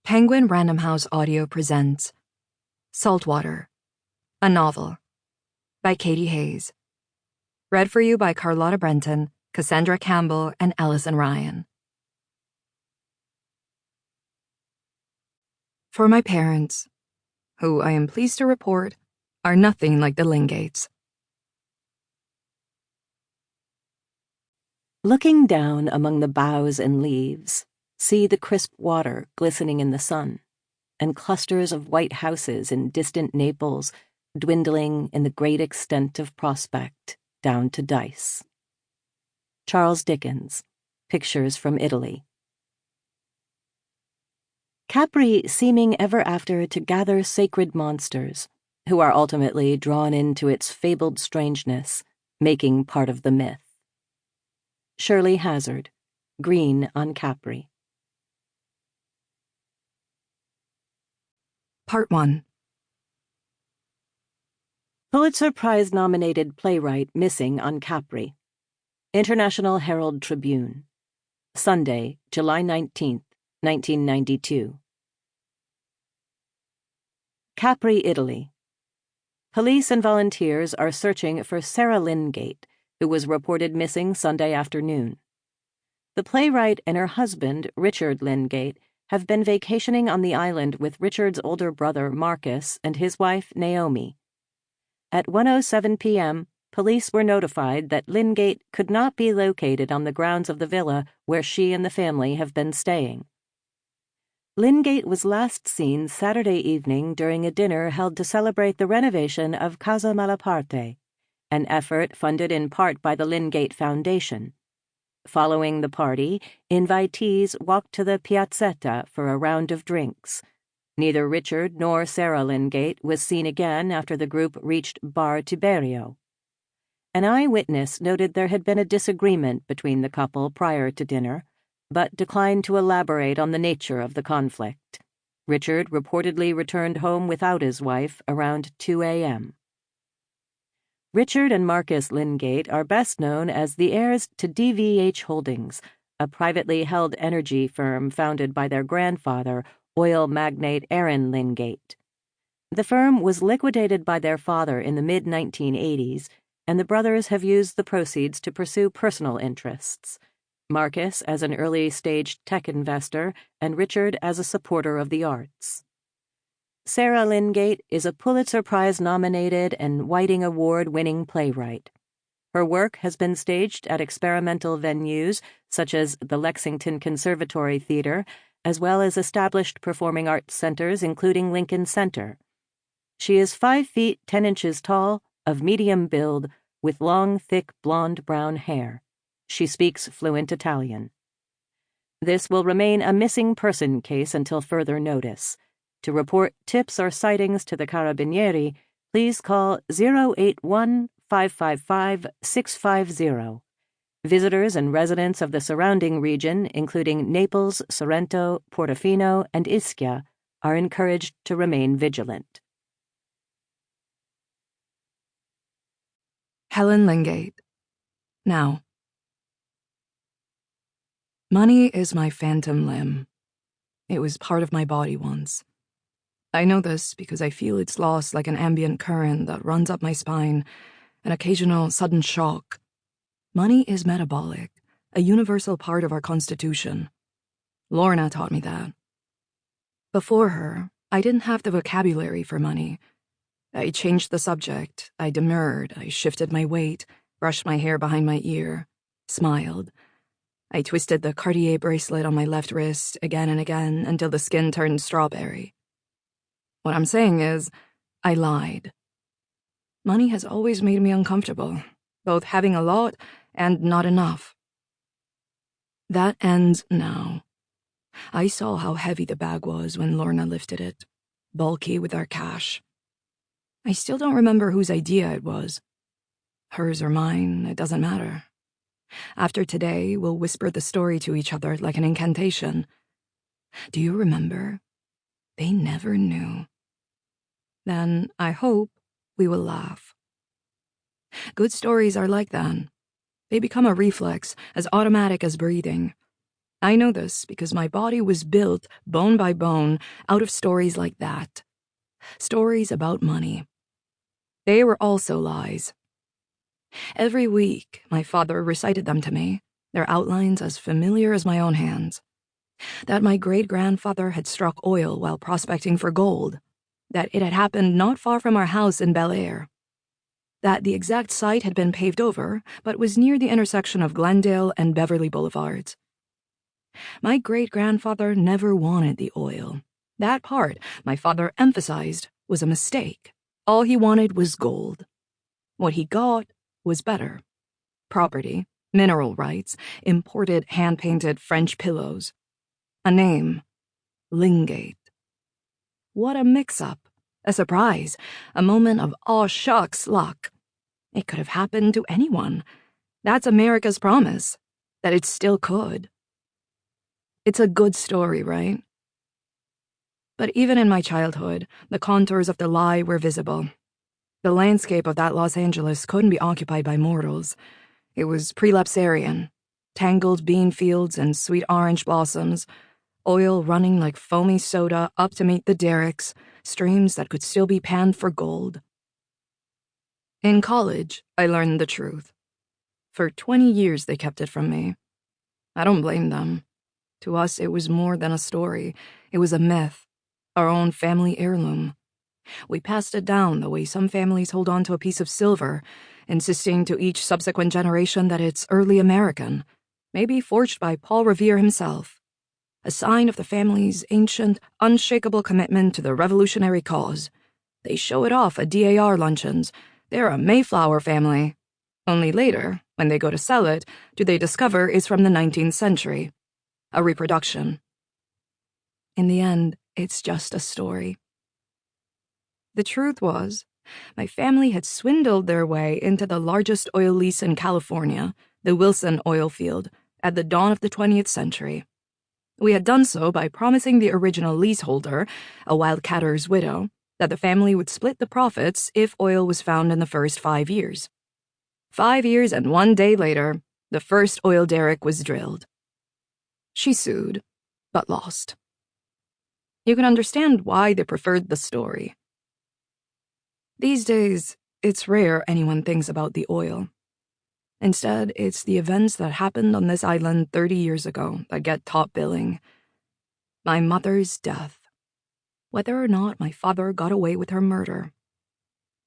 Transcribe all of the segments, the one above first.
Penguin Random House Audio presents Saltwater, a novel, by Katy Hayes. Read for you by Carlotta Brenton, Cassandra Campbell, and Allison Ryan. For my parents, who I am pleased to report are nothing like the Lingates. Looking down among the boughs and leaves, see the crisp water glistening in the sun, and clusters of white houses in distant Naples dwindling in the great extent of prospect down to dice. Charles Dickens, Pictures from Italy. Capri seeming ever after to gather sacred monsters, who are ultimately drawn into its fabled strangeness, making part of the myth. Shirley Hazard, Green on Capri. Part 1. Pulitzer Prize-nominated playwright missing on Capri. International Herald Tribune. Sunday, July 19, 1992. Capri, Italy. Police and volunteers are searching for Sarah Lingate, who was reported missing Sunday afternoon. The playwright and her husband, Richard Lingate, have been vacationing on the island with Richard's older brother, Marcus, and his wife, Naomi. At 1:07 p.m., police were notified that Lingate could not be located on the grounds of the villa where she and the family have been staying. Lingate was last seen Saturday evening during a dinner held to celebrate the renovation of Casa Malaparte, an effort funded in part by the Lingate Foundation. Following the party, invitees walked to the piazzetta for a round of drinks. Neither Richard nor Sarah Lingate was seen again after the group reached Bar Tiberio. An eyewitness noted there had been a disagreement between the couple prior to dinner, but declined to elaborate on the nature of the conflict. Richard reportedly returned home without his wife around 2 a.m. Richard and Marcus Lingate are best known as the heirs to DVH Holdings, a privately held energy firm founded by their grandfather, oil magnate Aaron Lingate. The firm was liquidated by their father in the mid-1980s, and the brothers have used the proceeds to pursue personal interests. Marcus as an early-stage tech investor, and Richard as a supporter of the arts. Sarah Lingate is a Pulitzer Prize-nominated and Whiting Award-winning playwright. Her work has been staged at experimental venues such as the Lexington Conservatory Theater, as well as established performing arts centers including Lincoln Center. She is 5 feet 10 inches tall, of medium build, with long, thick blonde brown hair. She speaks fluent Italian. This will remain a missing person case until further notice. To report tips or sightings to the Carabinieri, please call 081-555-650. Visitors and residents of the surrounding region, including Naples, Sorrento, Portofino, and Ischia, are encouraged to remain vigilant. Helen Lingate. Now. Money is my phantom limb. It was part of my body once. I know this because I feel its loss like an ambient current that runs up my spine, an occasional sudden shock. Money is metabolic, a universal part of our constitution. Lorna taught me that. Before her, I didn't have the vocabulary for money. I changed the subject, I demurred, I shifted my weight, brushed my hair behind my ear, smiled. I twisted the Cartier bracelet on my left wrist again and again until the skin turned strawberry. What I'm saying is, I lied. Money has always made me uncomfortable, both having a lot and not enough. That ends now. I saw how heavy the bag was when Lorna lifted it, bulky with our cash. I still don't remember whose idea it was. Hers or mine, it doesn't matter. After today, we'll whisper the story to each other like an incantation. Do you remember? They never knew. Then, I hope, we will laugh. Good stories are like that. They become a reflex, as automatic as breathing. I know this because my body was built, bone by bone, out of stories like that. Stories about money. They were also lies. Every week, my father recited them to me, their outlines as familiar as my own hands. That my great-grandfather had struck oil while prospecting for gold. That it had happened not far from our house in Bel Air. That the exact site had been paved over, but was near the intersection of Glendale and Beverly Boulevards. My great-grandfather never wanted the oil. That part, my father emphasized, was a mistake. All he wanted was gold. What he got was better. Property, mineral rights, imported hand-painted French pillows. A name, Lingate. What a mix-up, a surprise, a moment of aw shucks luck. It could have happened to anyone. That's America's promise, that it still could. It's a good story, right? But even in my childhood, the contours of the lie were visible. The landscape of that Los Angeles couldn't be occupied by mortals. It was prelapsarian, tangled bean fields and sweet orange blossoms, oil running like foamy soda up to meet the derricks, streams that could still be panned for gold. In college, I learned the truth. For 20 years, they kept it from me. I don't blame them. To us, it was more than a story. It was a myth, our own family heirloom. We passed it down the way some families hold on to a piece of silver, insisting to each subsequent generation that it's early American, maybe forged by Paul Revere himself. A sign of the family's ancient, unshakable commitment to the revolutionary cause. They show it off at DAR luncheons. They're a Mayflower family. Only later, when they go to sell it, do they discover it's from the 19th century. A reproduction. In the end, it's just a story. The truth was, my family had swindled their way into the largest oil lease in California, the Wilson oil field, at the dawn of the 20th century. We had done so by promising the original leaseholder, a wildcatter's widow, that the family would split the profits if oil was found in the first 5 years. 5 years and 1 day later, the first oil derrick was drilled. She sued, but lost. You can understand why they preferred the story. These days, it's rare anyone thinks about the oil. Instead, it's the events that happened on this island 30 years ago that get top billing. My mother's death. Whether or not my father got away with her murder.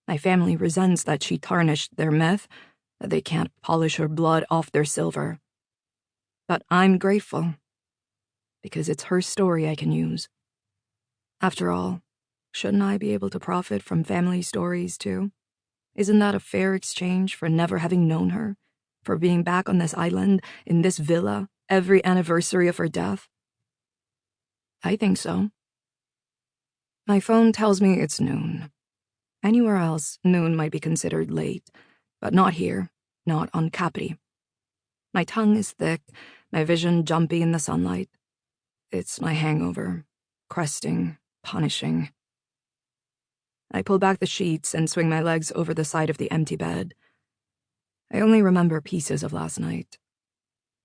My family resents that she tarnished their myth, that they can't polish her blood off their silver. But I'm grateful, because it's her story I can use. After all, shouldn't I be able to profit from family stories too? Isn't that a fair exchange for never having known her? For being back on this island, in this villa, every anniversary of her death? I think so. My phone tells me it's noon. Anywhere else, noon might be considered late, but not here, not on Capri. My tongue is thick, my vision jumpy in the sunlight. It's my hangover, cresting, punishing. I pull back the sheets and swing my legs over the side of the empty bed. I only remember pieces of last night.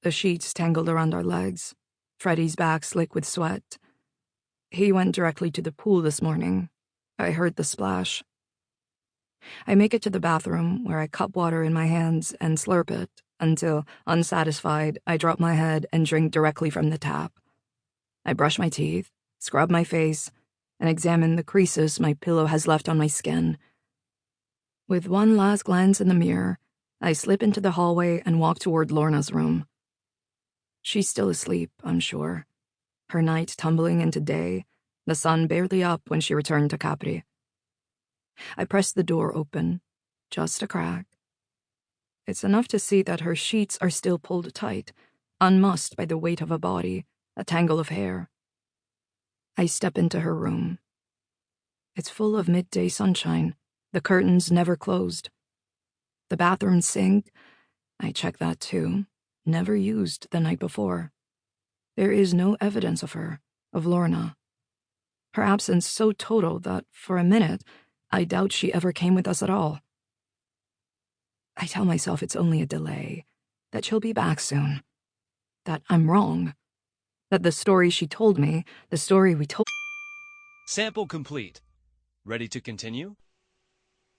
The sheets tangled around our legs, Freddie's back slick with sweat. He went directly to the pool this morning. I heard the splash. I make it to the bathroom, where I cup water in my hands and slurp it, until, unsatisfied, I drop my head and drink directly from the tap. I brush my teeth, scrub my face, and examine the creases my pillow has left on my skin. With one last glance in the mirror, I slip into the hallway and walk toward Lorna's room. She's still asleep, I'm sure. Her night tumbling into day, the sun barely up when she returned to Capri. I press the door open, just a crack. It's enough to see that her sheets are still pulled tight, unmussed by the weight of a body, a tangle of hair. I step into her room. It's full of midday sunshine, the curtains never closed. The bathroom sink, I check that too, never used the night before. There is no evidence of her, of Lorna. Her absence so total that, for a minute, I doubt she ever came with us at all. I tell myself it's only a delay, that she'll be back soon, that I'm wrong, That the story she told me, the story we told. Sample complete. Ready to continue?